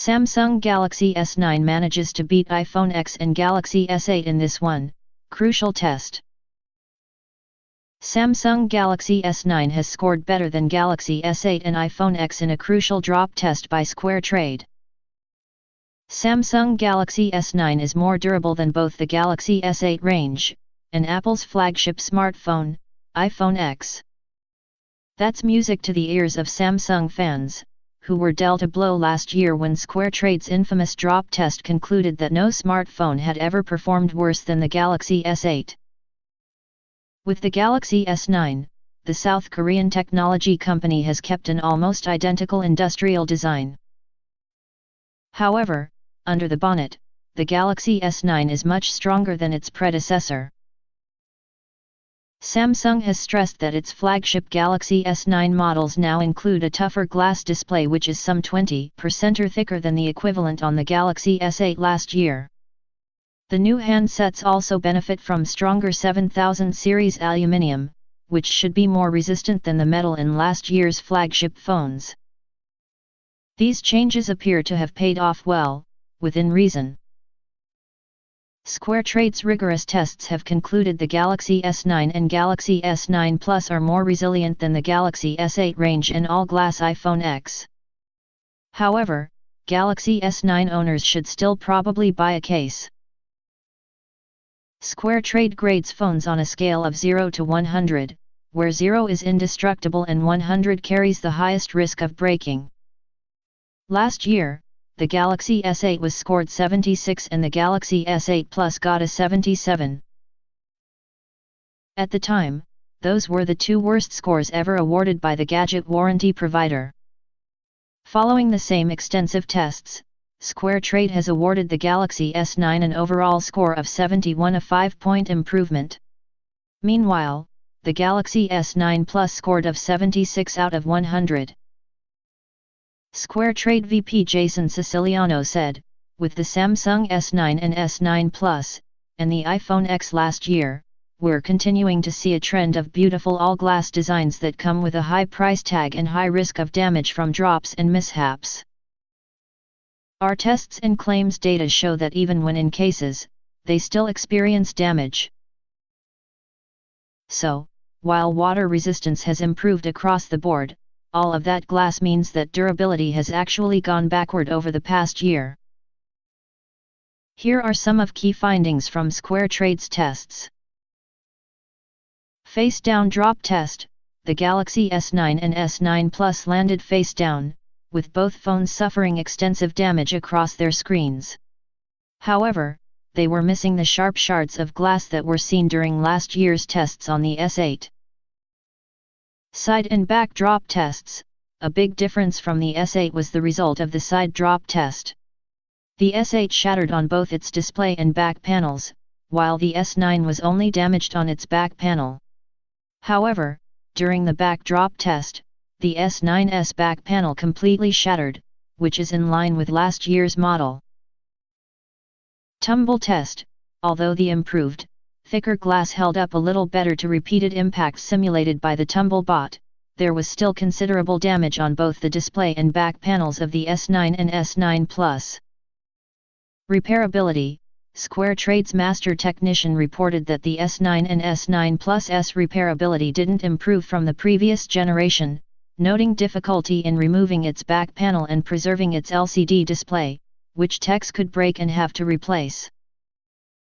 Samsung Galaxy S9 manages to beat iPhone X and Galaxy S8 in this one crucial test. Samsung Galaxy S9 has scored better than Galaxy S8 and iPhone X in a crucial drop test by SquareTrade. Samsung Galaxy S9 is more durable than both the Galaxy S8 range, and Apple's flagship smartphone, iPhone X. That's music to the ears of Samsung fans, who were dealt a blow last year when SquareTrade's infamous drop test concluded that no smartphone had ever performed worse than the Galaxy S8. With the Galaxy S9, the South Korean technology company has kept an almost identical industrial design. However, under the bonnet, the Galaxy S9 is much stronger than its predecessor. Samsung has stressed that its flagship Galaxy S9 models now include a tougher glass display which is some 20% thicker than the equivalent on the Galaxy S8 last year. The new handsets also benefit from stronger 7000 Series Aluminium, which should be more resistant than the metal in last year's flagship phones. These changes appear to have paid off well, within reason. SquareTrade's rigorous tests have concluded the Galaxy S9 and Galaxy S9 Plus are more resilient than the Galaxy S8 range and all-glass iPhone X. However, Galaxy S9 owners should still probably buy a case. SquareTrade grades phones on a scale of 0 to 100, where 0 is indestructible and 100 carries the highest risk of breaking. Last year, the Galaxy S8 was scored 76 and the Galaxy S8 Plus got a 77. At the time, those were the two worst scores ever awarded by the gadget warranty provider. Following the same extensive tests, SquareTrade has awarded the Galaxy S9 an overall score of 71, a 5-point improvement. Meanwhile, the Galaxy S9 Plus scored of 76 out of 100. SquareTrade VP Jason Siciliano said, "With the Samsung S9 and S9 Plus, and the iPhone X last year, we're continuing to see a trend of beautiful all-glass designs that come with a high price tag and high risk of damage from drops and mishaps. Our tests and claims data show that even when in cases, they still experience damage. So, while water resistance has improved across the board, all of that glass means that durability has actually gone backward over the past year." Here are some of key findings from SquareTrade's tests. Face down drop test: the Galaxy S9 and S9 Plus landed face down, with both phones suffering extensive damage across their screens. However, they were missing the sharp shards of glass that were seen during last year's tests on the S8. Side and back drop tests: a big difference from the S8 was the result of the side drop test. The S8 shattered on both its display and back panels, while the S9 was only damaged on its back panel. However, during the back drop test, the S9's back panel completely shattered, which is in line with last year's model. Tumble test: although the improved, thicker glass held up a little better to repeated impacts simulated by the Tumble bot, there was still considerable damage on both the display and back panels of the S9 and S9 Plus. Repairability: SquareTrade's master technician reported that the S9 and S9 Plus's repairability didn't improve from the previous generation, noting difficulty in removing its back panel and preserving its LCD display, which techs could break and have to replace.